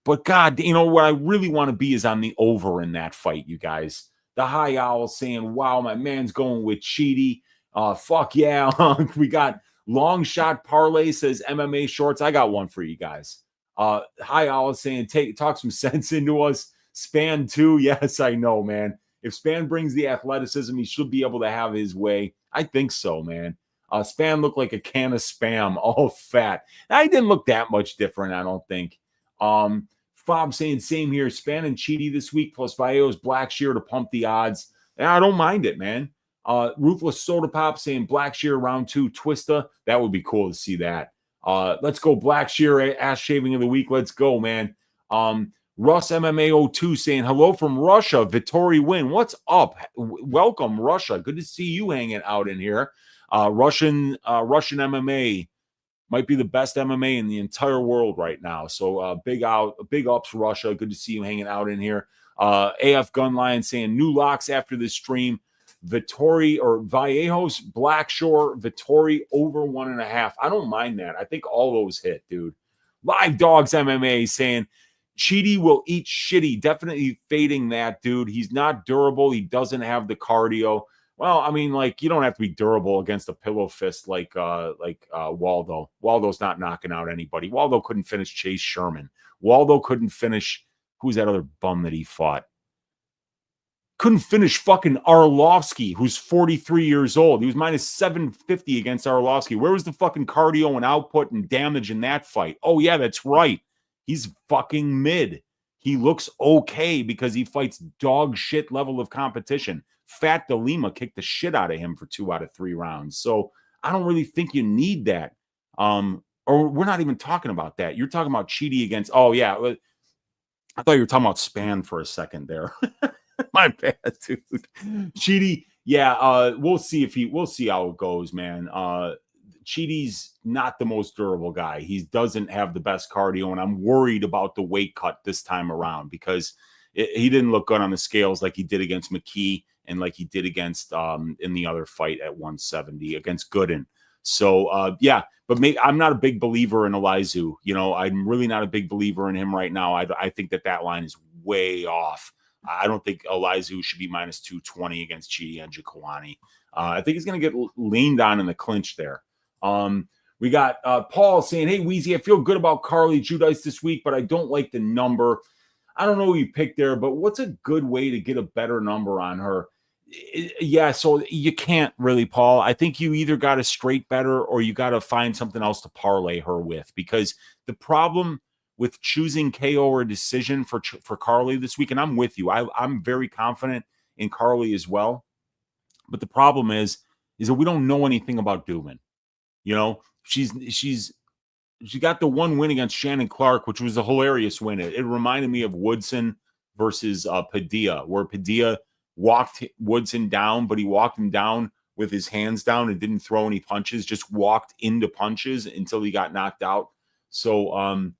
But God, you know, what I really want to be is on the over in that fight, you guys. The High Owl saying, wow, my man's going with Cheaty. Fuck yeah. We got Long Shot Parlay says MMA shorts. I got one for you guys. High Owl saying, talk some sense into us. Span too. Yes, I know, man. If Span brings the athleticism, he should be able to have his way. I think so, man. Span looked like a can of Spam, all fat. I didn't look that much different, I don't think. Fob saying same here. Span and Cheaty this week, plus Vallejo's Black Shear to pump the odds. And I don't mind it, man. Ruthless Soda Pop saying Black Shear round 2 Twista. That would be cool to see that. Let's go Black Shear ass shaving of the week. Let's go, man. Russ MMA02 saying hello from Russia. Vettori win. What's up? Welcome, Russia. Good to see you hanging out in here. Russian MMA might be the best MMA in the entire world right now. So big ups, Russia. Good to see you hanging out in here. AF Gunline saying new locks after this stream. Vettori or Vallejo's Blackshore Vettori over 1.5. I don't mind that. I think all those hit, dude. Live Dogs MMA saying Cheaty will eat shitty. Definitely fading that, dude. He's not durable. He doesn't have the cardio. Well, I mean, like, you don't have to be durable against a pillow fist like Waldo. Waldo's not knocking out anybody. Waldo couldn't finish Chase Sherman. Waldo couldn't finish, who's that other bum that he fought? Couldn't finish fucking Arlovsky, who's 43 years old. He was minus 750 against Arlovsky. Where was the fucking cardio and output and damage in that fight? Oh, yeah, that's right. He's fucking mid. He looks okay because he fights dog shit level of competition. Fat DeLima kicked the shit out of him for 2 out of 3 rounds. So I don't really think you need that. Or we're not even talking about that. You're talking about Cheaty against, oh yeah. I thought you were talking about Span for a second there. My bad, dude. Cheaty, yeah, we'll see how it goes, man. Cheaty's not the most durable guy. He doesn't have the best cardio, and I'm worried about the weight cut this time around because he didn't look good on the scales like he did against McKee and like he did against in the other fight at 170 against Gooden. So yeah, but I'm not a big believer in Elizu. You know, I'm really not a big believer in him right now. I think that line is way off. I don't think Elizu should be minus 220 against Cheaty and Jaquani. I think he's going to get leaned on in the clinch there. We got Paul saying, hey, Weezy, I feel good about Carly Judice this week, but I don't like the number. I don't know who you picked there, but what's a good way to get a better number on her? Yeah, so you can't really, Paul. I think you either got to straight better or you got to find something else to parlay her with, because the problem with choosing KO or decision for Carly this week, and I'm with you. I'm very confident in Carly as well. But the problem is that we don't know anything about Dubin. You know, she's she got the one win against Shannon Clark, which was a hilarious win. It reminded me of Woodson versus Padilla, where Padilla walked Woodson down, but he walked him down with his hands down and didn't throw any punches, just walked into punches until he got knocked out. So,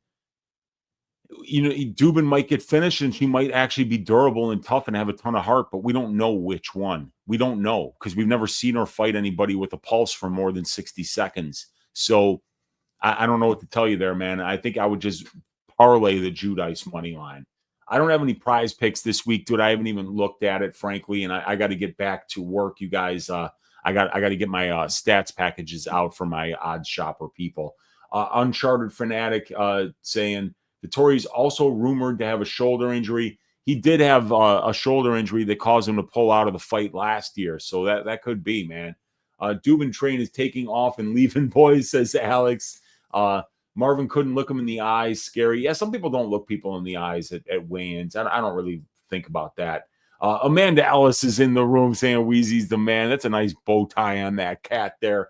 Dubin might get finished and she might actually be durable and tough and have a ton of heart, but we don't know which one. We don't know because we've never seen her fight anybody with a pulse for more than 60 seconds. So I don't know what to tell you there, man. I think I would just parlay the Giudice money line. I don't have any prize picks this week, dude. I haven't even looked at it, frankly, and I got to get back to work, you guys. I got to get my stats packages out for my odds shopper people. Uncharted Fanatic saying Vettori's also rumored to have a shoulder injury. He did have a shoulder injury that caused him to pull out of the fight last year, so that could be, man. Dubin train is taking off and leaving, boys, says Alex. Marvin couldn't look him in the eyes. Scary. Yeah, some people don't look people in the eyes at weigh-ins. I don't really think about that. Amanda Ellis is in the room saying Weezy's the man. That's a nice bow tie on that cat there.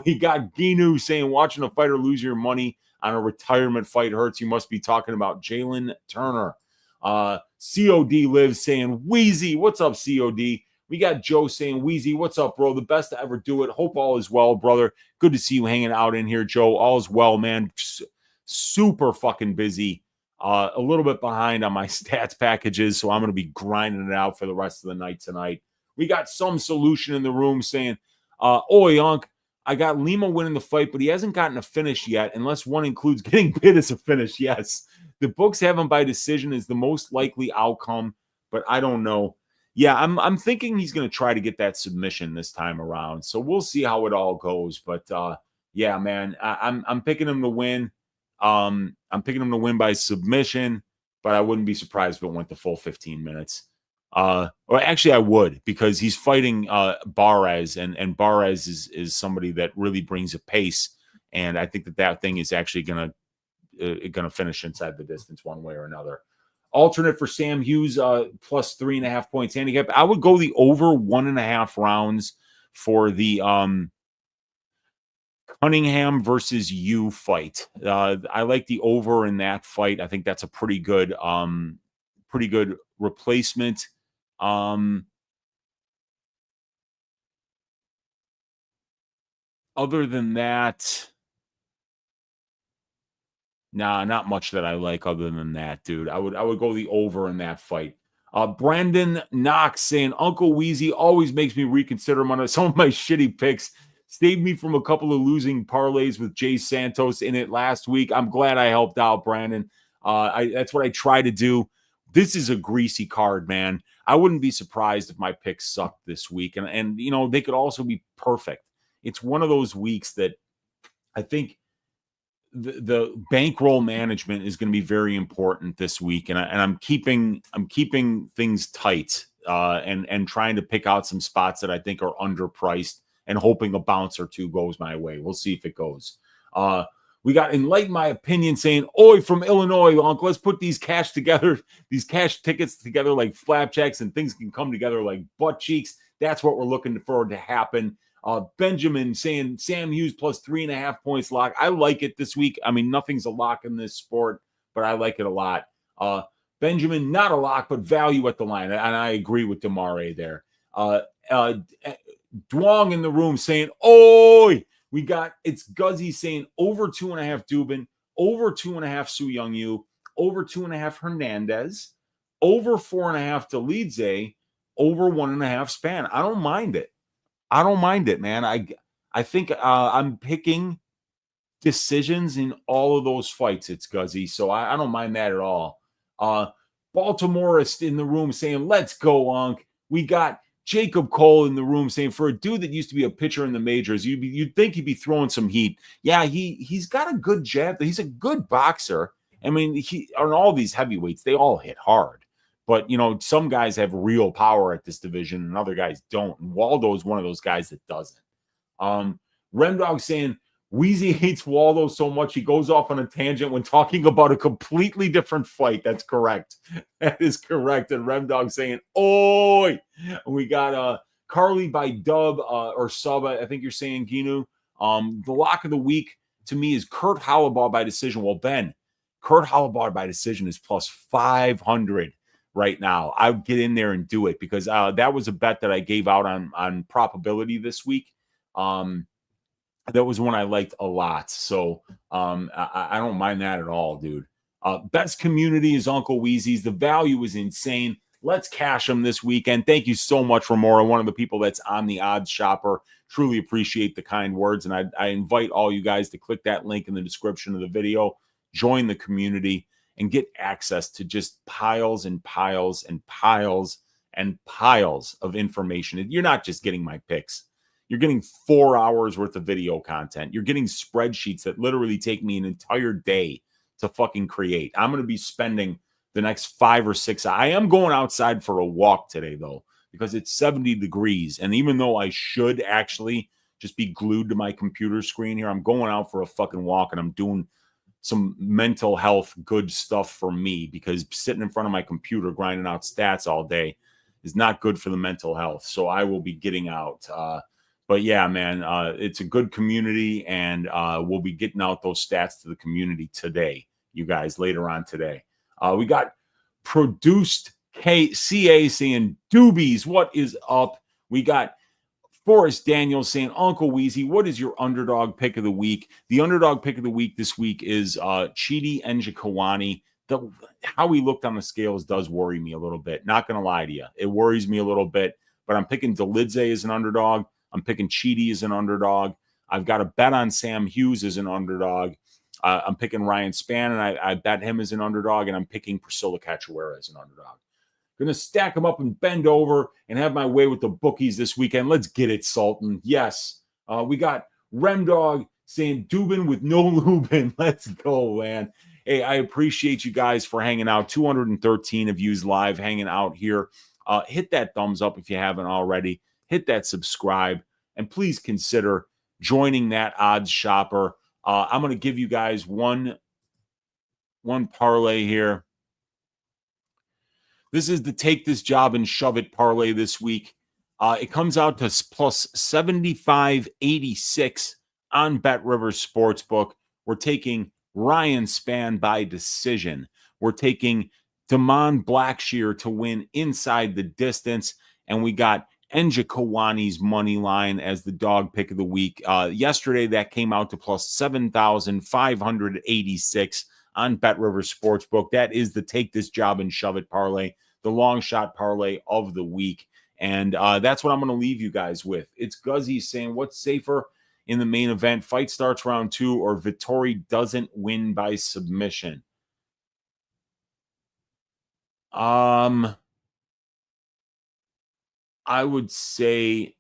We got Ginu saying watching a fighter lose your money on a retirement fight hurts. You must be talking about Jalen Turner. COD lives saying Weezy. What's up, COD? We got Joe saying, Weezy, what's up, bro? The best to ever do it. Hope all is well, brother. Good to see you hanging out in here, Joe. All is well, man. Super fucking busy. A little bit behind on my stats packages, so I'm going to be grinding it out for the rest of the night tonight. We got some solution in the room saying, Oi, Unc, I got Lima winning the fight, but he hasn't gotten a finish yet, unless one includes getting bit as a finish. Yes. The books have him by decision as the most likely outcome, but I don't know. Yeah, I'm thinking he's going to try to get that submission this time around. So we'll see how it all goes. But yeah, man, I'm picking him to win. I'm picking him to win by submission, but I wouldn't be surprised if it went the full 15 minutes. Or actually, I would, because he's fighting Barres, and Barres is somebody that really brings a pace, and I think that thing is actually gonna finish inside the distance one way or another. Alternate for Sam Hughes, plus 3.5 points handicap. I would go the over 1.5 rounds for the Cunningham versus Yu fight. I like the over in that fight. I think that's a pretty good replacement. Other than that, nah, not much that I like other than that, dude. I would go the over in that fight. Brandon Knox saying Uncle Weezy always makes me reconsider some of my shitty picks. Saved me from a couple of losing parlays with Jay Santos in it last week. I'm glad I helped out, Brandon. That's what I try to do. This is a greasy card, man. I wouldn't be surprised if my picks sucked this week. And they could also be perfect. It's one of those weeks that I think the bankroll management is going to be very important this week, and I'm keeping things tight and trying to pick out some spots that I think are underpriced and hoping a bounce or two goes my way. We'll see if it goes. We got Enlighten My Opinion saying, Oi, from Illinois, Uncle, let's put these cash tickets together like flapjacks, and things can come together like butt cheeks. That's what we're looking forward to happen. Benjamin saying Sam Hughes plus 3.5 points lock. I like it this week. I mean, nothing's a lock in this sport, but I like it a lot. Benjamin, not a lock, but value at the line. And I agree with Demare there. Duong in the room saying, Oi! It's Guzzy saying over 2.5 Dubin, over 2.5 Su Young Yu, over 2.5 Hernandez, over 4.5 Dolidze, over 1.5 Span. I don't mind it. Man. I think I'm picking decisions in all of those fights. It's Guzzy, so I don't mind that at all. Baltimore is in the room saying, let's go, Unc. We got Jacob Cole in the room saying, for a dude that used to be a pitcher in the majors, you'd think he'd be throwing some heat. Yeah, he's got a good jab. He's a good boxer. I mean, on all these heavyweights, they all hit hard. But, some guys have real power at this division and other guys don't. And Waldo's one of those guys that doesn't. Remdog saying, Weezy hates Waldo so much he goes off on a tangent when talking about a completely different fight. That's correct. That is correct. And Remdog saying, Oi! And we got Carly by dub or sub, I think you're saying, Ginu. The lock of the week, to me is Kurt Hollabaugh by decision. Well, Ben, Kurt Hollabaugh by decision is plus 500 right now. I would get in there and do it because that was a bet that I gave out on probability this week. That was one I liked a lot. So I don't mind that at all, dude. Best community is Uncle Weezy's. The value is insane. Let's cash them this weekend. Thank you so much, Ramora, one of the people that's on the odds shopper. Truly appreciate the kind words. And I invite all you guys to click that link in the description of the video, join the community, and get access to just piles and piles and piles and piles of information. You're not just getting my picks. You're getting 4 hours worth of video content. You're getting spreadsheets that literally take me an entire day to fucking create. I'm going to be spending the next 5 or 6 hours. I am going outside for a walk today, though, because it's 70 degrees. And even though I should actually just be glued to my computer screen here, I'm going out for a fucking walk and I'm doing some mental health good stuff for me, because sitting in front of my computer grinding out stats all day is not good for the mental health. So I will be getting out. But yeah, man, it's a good community, and we'll be getting out those stats to the community today, you guys, later on today. We got Produced CA saying, Doobies, what is up? We got Forrest Daniels saying, Uncle Weezy, what is your underdog pick of the week? The underdog pick of the week this week is Chidi Njokuani. How he looked on the scales does worry me a little bit. Not going to lie to you. It worries me a little bit, but I'm picking Dolidze as an underdog. I'm picking Chidi as an underdog. I've got a bet on Sam Hughes as an underdog. I'm picking Ryan Spann, and I bet him as an underdog, and I'm picking Priscilla Cachoeira as an underdog. Going to stack them up and bend over and have my way with the bookies this weekend. Let's get it, Sultan. Yes. We got Remdog saying Dubin with no Lubin. Let's go, man. Hey, I appreciate you guys for hanging out. 213 of yous live hanging out here. Hit that thumbs up if you haven't already. Hit that subscribe, and please consider joining that odds shopper. I'm going to give you guys one parlay here. This is the Take This Job and Shove It parlay this week. It comes out to plus 75.86 on Bet Rivers Sportsbook. We're taking Ryan Spann by decision. We're taking Damon Blackshear to win inside the distance, and we got Njokuani's money line as the dog pick of the week. Yesterday, that came out to plus 7,586 on Bet Rivers Sportsbook. That is the Take This Job and Shove It parlay, the long shot parlay of the week. And that's what I'm going to leave you guys with. It's Guzzy saying, what's safer in the main event? Fight starts round 2 or Vettori doesn't win by submission? I would say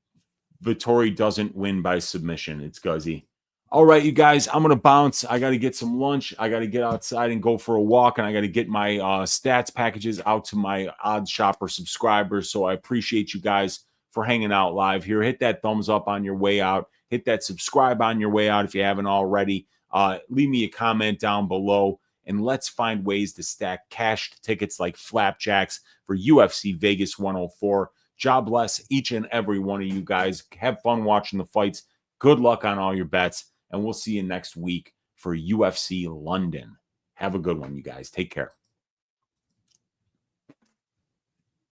Vettori doesn't win by submission. It's Guzzy. All right, you guys, I'm going to bounce. I got to get some lunch. I got to get outside and go for a walk, and I got to get my stats packages out to my odds shopper subscribers. So I appreciate you guys for hanging out live here. Hit that thumbs up on your way out. Hit that subscribe on your way out if you haven't already. Leave me a comment down below, and let's find ways to stack cashed tickets like flapjacks for UFC Vegas 104. God bless each and every one of you guys. Have fun watching the fights. Good luck on all your bets. And we'll see you next week for UFC London. Have a good one, you guys. Take care.